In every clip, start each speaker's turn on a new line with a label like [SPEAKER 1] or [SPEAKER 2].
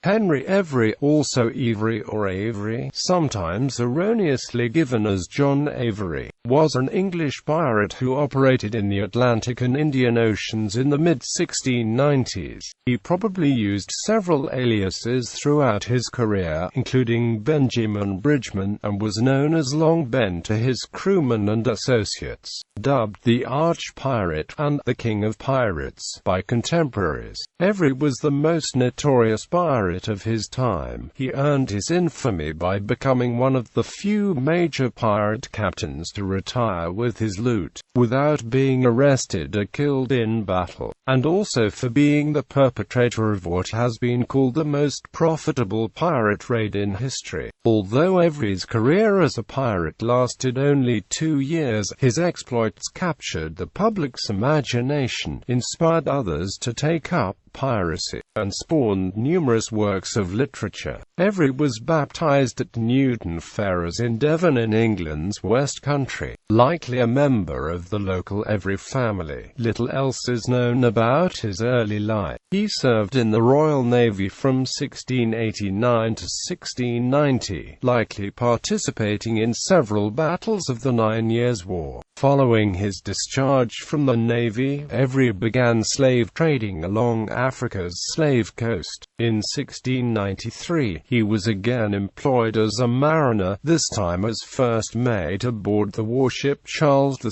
[SPEAKER 1] Henry Evory, also Evory or Avery, sometimes erroneously given as John Avery, was an English pirate who operated in the Atlantic and Indian Oceans in the mid-1690s. He probably used several aliases throughout his career, including Benjamin Bridgeman, and was known as Long Ben to his crewmen and associates, dubbed the Arch-Pirate and the King of Pirates by contemporaries. Avery was the most notorious pirate of his time. He earned his infamy by becoming one of the few major pirate captains to retire with his loot, without being arrested or killed in battle, and also for being the perpetrator of what has been called the most profitable pirate raid in history. Although Avery's career as a pirate lasted only 2 years, his exploits captured the public's imagination, inspired others to take up piracy, and spawned numerous works of literature. Avery was baptized at Newton Ferrers in Devon in England's West Country, likely a member of the local Evory family. Little else is known about his early life. He served in the Royal Navy from 1689 to 1690, likely participating in several battles of the 9 Years' War. Following his discharge from the Navy, Evory began slave trading along Africa's slave coast. In 1693, he was again employed as a mariner, this time as first mate aboard the warship Charles II,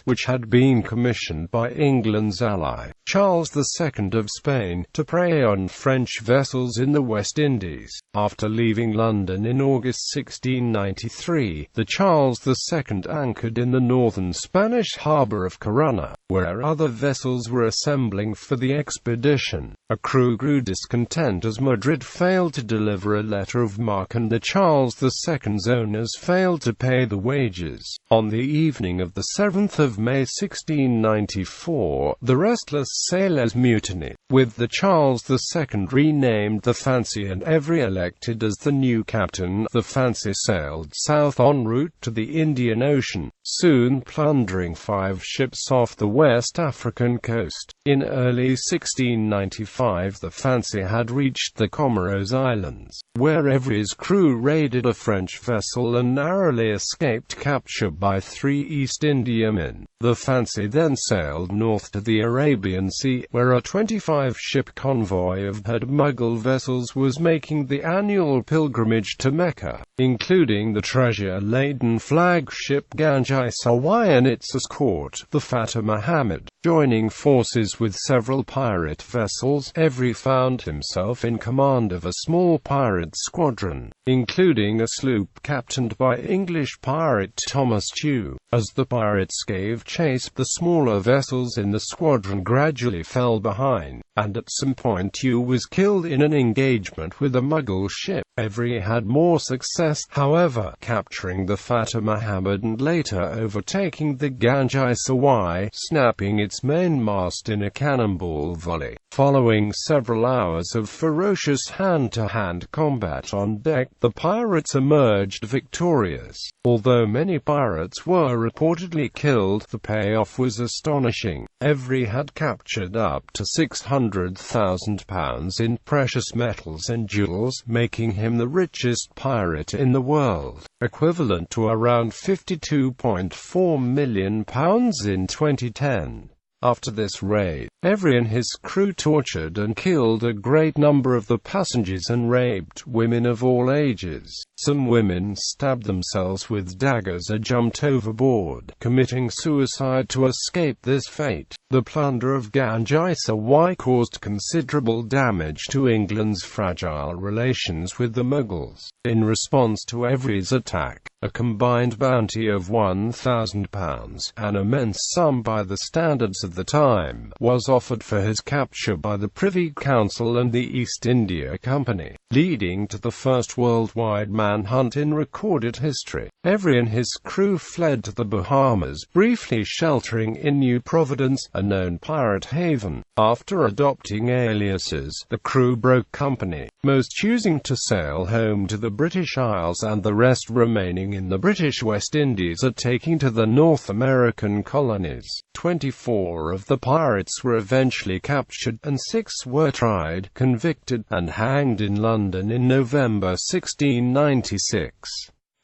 [SPEAKER 1] which had been commissioned by England's ally, Charles II of Spain, to prey on French vessels in the West Indies. After leaving London in August 1693, the Charles II anchored in the northern Spanish harbour of Corunna, where other vessels were assembling for the expedition. A crew grew discontent as Madrid failed to deliver a letter of marque and the Charles II's owners failed to pay the wages. On the evening of the 7th of May 1694, the restless sailors mutinied, with the Charles II renamed the Fancy and Evory elected as the new captain. The Fancy sailed south en route to the Indian Ocean, soon plundering 5 ships off the West African coast. In early 1695, the Fancy had reached the Comoros Islands, where Evory's crew raided a French vessel and narrowly escaped capture by 3 East Indiamen. The Fancy then sailed north to the Arabian Sea, where a 25-ship convoy of Mughal vessels was making the annual pilgrimage to Mecca, including the treasure-laden flagship Ganjai Sawai and its escort, the Fata Muhammad. Joining forces with several pirate vessels, Evory found himself in command of a small pirate squadron, including a sloop captained by English pirate Thomas Tew. As the pirates gave chase, the smaller vessels in the squadron gradually fell behind, and at some point Tew was killed in an engagement with a Mughal ship. Evory had more success, however, capturing the Fata Muhammad and later overtaking the Ganjai Sawai, snapping its mainmast in a cannonball volley. Following several hours of ferocious hand-to-hand combat on deck, the pirates emerged victorious. Although many pirates were reportedly killed, the payoff was astonishing. Evory had captured up to £600,000 in precious metals and jewels, making him the richest pirate in the world, equivalent to around £52.4 million in 2010. After this raid, Evory and his crew tortured and killed a great number of the passengers and raped women of all ages. Some women stabbed themselves with daggers or jumped overboard, committing suicide to escape this fate. The plunder of Ganjai Sawai caused considerable damage to England's fragile relations with the Mughals. In response to Evory's attack, a combined bounty of £1,000, an immense sum by the standards of the time, was offered for his capture by the Privy Council and the East India Company, leading to the first worldwide manhunt in recorded history. Evory and his crew fled to the Bahamas, briefly sheltering in New Providence, a known pirate haven. After adopting aliases, the crew broke company, most choosing to sail home to the British Isles and the rest remaining serving in the British West Indies are taking to the North American colonies. 24 of the pirates were eventually captured, and 6 were tried, convicted, and hanged in London in November 1696.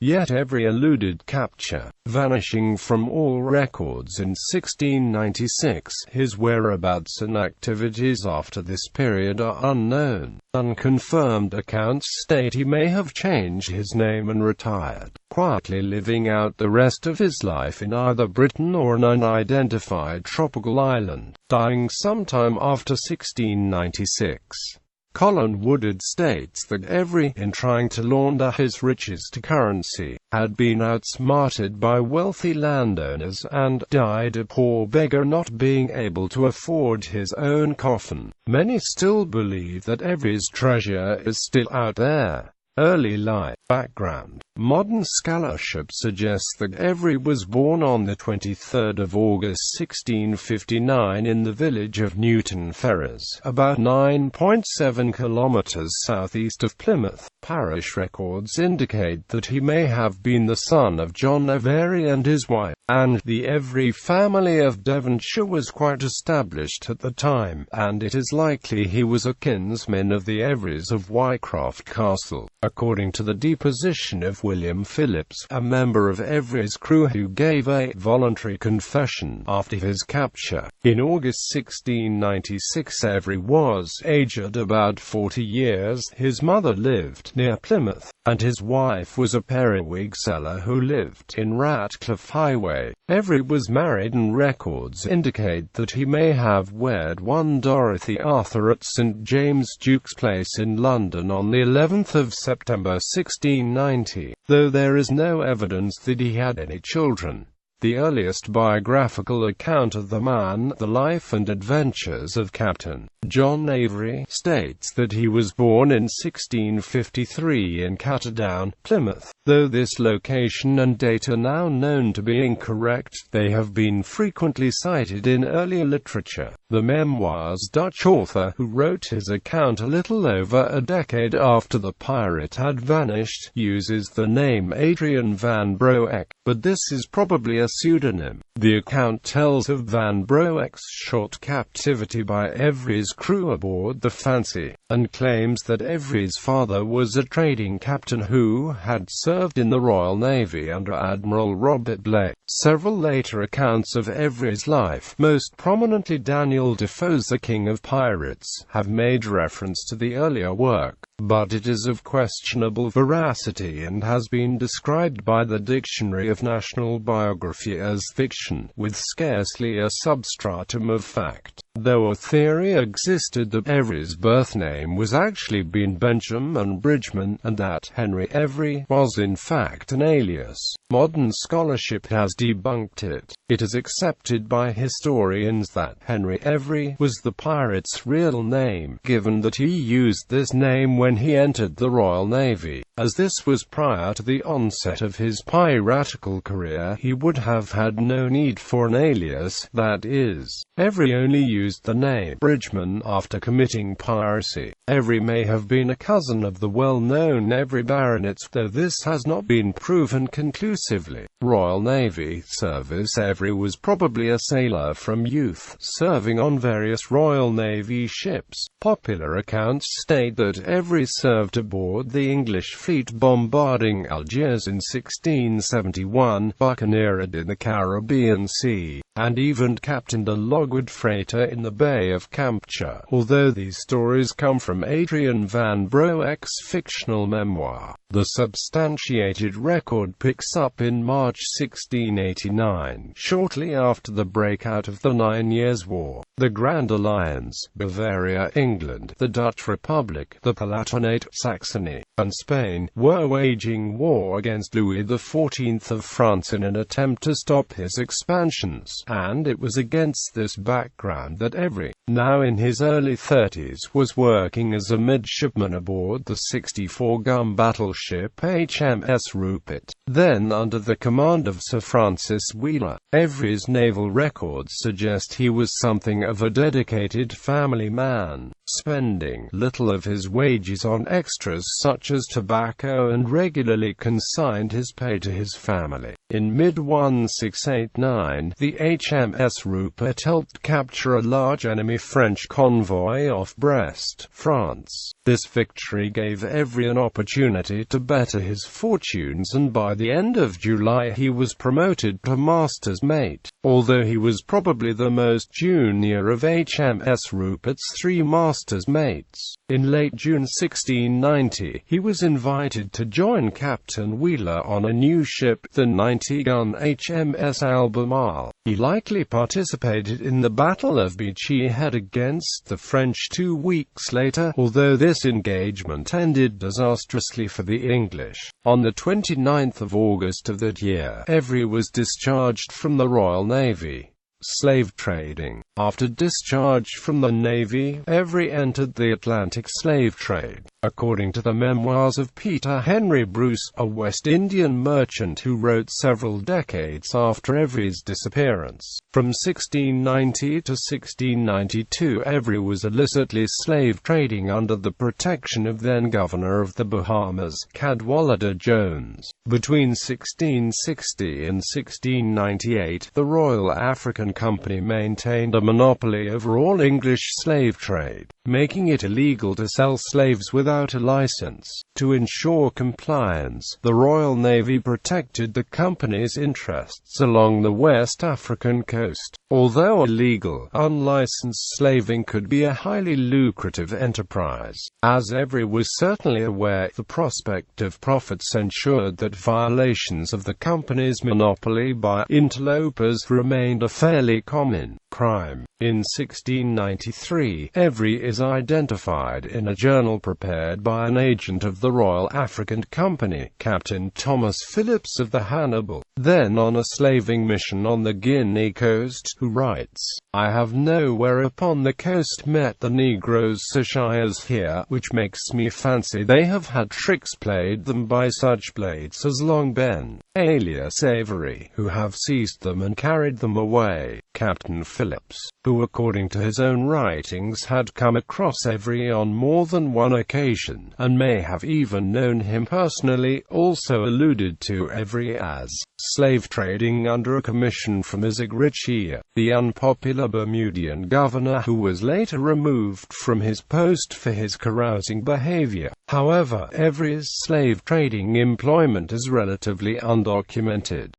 [SPEAKER 1] Yet Avery eluded capture, vanishing from all records in 1696. His whereabouts and activities after this period are unknown. Unconfirmed accounts state he may have changed his name and retired, quietly living out the rest of his life in either Britain or an unidentified tropical island, dying sometime after 1696. Colin Woodard states that Evory, in trying to launder his riches to currency, had been outsmarted by wealthy landowners, and died a poor beggar, not being able to afford his own coffin. Many still believe that Avery's treasure is still out there. Early life. Background. Modern scholarship suggests that Evory was born on the 23rd of August 1659 in the village of Newton Ferrers, about 9.7 kilometers southeast of Plymouth. Parish records indicate that he may have been the son of John Avery and his wife, and the Evory family of Devonshire was quite established at the time, and it is likely he was a kinsman of the Everys of Wycroft Castle. According to the deposition of William Phillips, a member of Every's crew who gave a voluntary confession after his capture, in August 1696, Avery was aged about 40 years. His mother lived near Plymouth, and his wife was a periwig seller who lived in Ratcliffe Highway. Avery was married, and records indicate that he may have wed one Dorothy Arthur at St James Duke's Place in London on the 11th of September 1690, though there is no evidence that he had any children. The earliest biographical account of the man, The Life and Adventures of Captain John Avery, states that he was born in 1653 in Catterdown, Plymouth. Though this location and date are now known to be incorrect, they have been frequently cited in earlier literature. The Memoirs Dutch author, who wrote his account a little over a decade after the pirate had vanished, uses the name Adrian van Broek, but this is probably a pseudonym. The account tells of Van Broek's short captivity by Avery's crew aboard the Fancy, and claims that Avery's father was a trading captain who had served in the Royal Navy under Admiral Robert Blake. Several later accounts of Avery's life, most prominently Daniel Defoe's The King of Pirates, have made reference to the earlier work, but it is of questionable veracity and has been described by the Dictionary of National Biography as fiction, with scarcely a substratum of fact, though a theory existed that Avery's birth name was actually Benjamin Bridgeman, and that Henry Evory was in fact an alias. Modern scholarship has debunked it. It is accepted by historians that Henry Evory was the pirate's real name, given that he used this name when he entered the Royal Navy. As this was prior to the onset of his piratical career, he would have had no need for an alias, that is, Evory only used the name Bridgeman after committing piracy. Evory may have been a cousin of the well-known Evory baronets, though this has not been proven conclusively. Royal Navy service. Evory was probably a sailor from youth, serving on various Royal Navy ships. Popular accounts state that Evory served aboard the English fleet bombarding Algiers in 1671, buccaneered in the Caribbean Sea, and even captained a logwood freighter in the Bay of Campeche, although these stories come from Adrian van Broek's fictional memoir. The substantiated record picks up in March 1689, shortly after the breakout of the 9 Years' War. The Grand Alliance, Bavaria, England, the Dutch Republic, the Palatinate, Saxony, and Spain, were waging war against Louis XIV of France in an attempt to stop his expansions, and it was against this background that Evory, now in his early 30s, was working as a midshipman aboard the 64-gun battleship HMS Rupert, then under the command of Sir Francis Wheeler. Evory's naval records suggest he was something of a dedicated family man. spending little of his wages on extras such as tobacco, and regularly consigned his pay to his family. In mid-1689, the HMS Rupert helped capture a large enemy French convoy off Brest, France. This victory gave Evory an opportunity to better his fortunes, and by the end of July he was promoted to master's mate. Although he was probably the most junior of HMS Rupert's three master's mates, in late June 1690, he was invited to join Captain Wheeler on a new ship, the 90-gun HMS Albemarle. He likely participated in the Battle of Beachy Head against the French 2 weeks later, although this engagement ended disastrously for the English. On the 29th of August of that year, Evory was discharged from the Royal Navy. Slave trading. After discharge from the Navy, Evory entered the Atlantic slave trade. According to the memoirs of Peter Henry Bruce, a West Indian merchant who wrote several decades after Evory's disappearance. From 1690 to 1692, Evory was illicitly slave trading under the protection of then-governor of the Bahamas, Cadwallader Jones. Between 1660 and 1698, the Royal African Company maintained a monopoly over all English slave trade, making it illegal to sell slaves without a license. To ensure compliance, the Royal Navy protected the company's interests along the West African coast. Although illegal, unlicensed slaving could be a highly lucrative enterprise. As Evory was certainly aware, the prospect of profits ensured that violations of the company's monopoly by interlopers remained a fairly common crime. In 1693, Evory is identified in a journal prepared by an agent of the Royal African Company, Captain Thomas Phillips of the Hannibal, then on a slaving mission on the Guinea coast, who writes, "I have nowhere upon the coast met the negroes so shy as here, which makes me fancy they have had tricks played them by such blades as Long Ben, alias Avery, who have seized them and carried them away." Captain Phillips, who according to his own writings had come across Evory on more than one occasion, and may have even known him personally, also alluded to Evory as slave trading under a commission from Isaac Ritchie, the unpopular Bermudian governor who was later removed from his post for his carousing behavior. However, Evory's slave trading employment is relatively undocumented.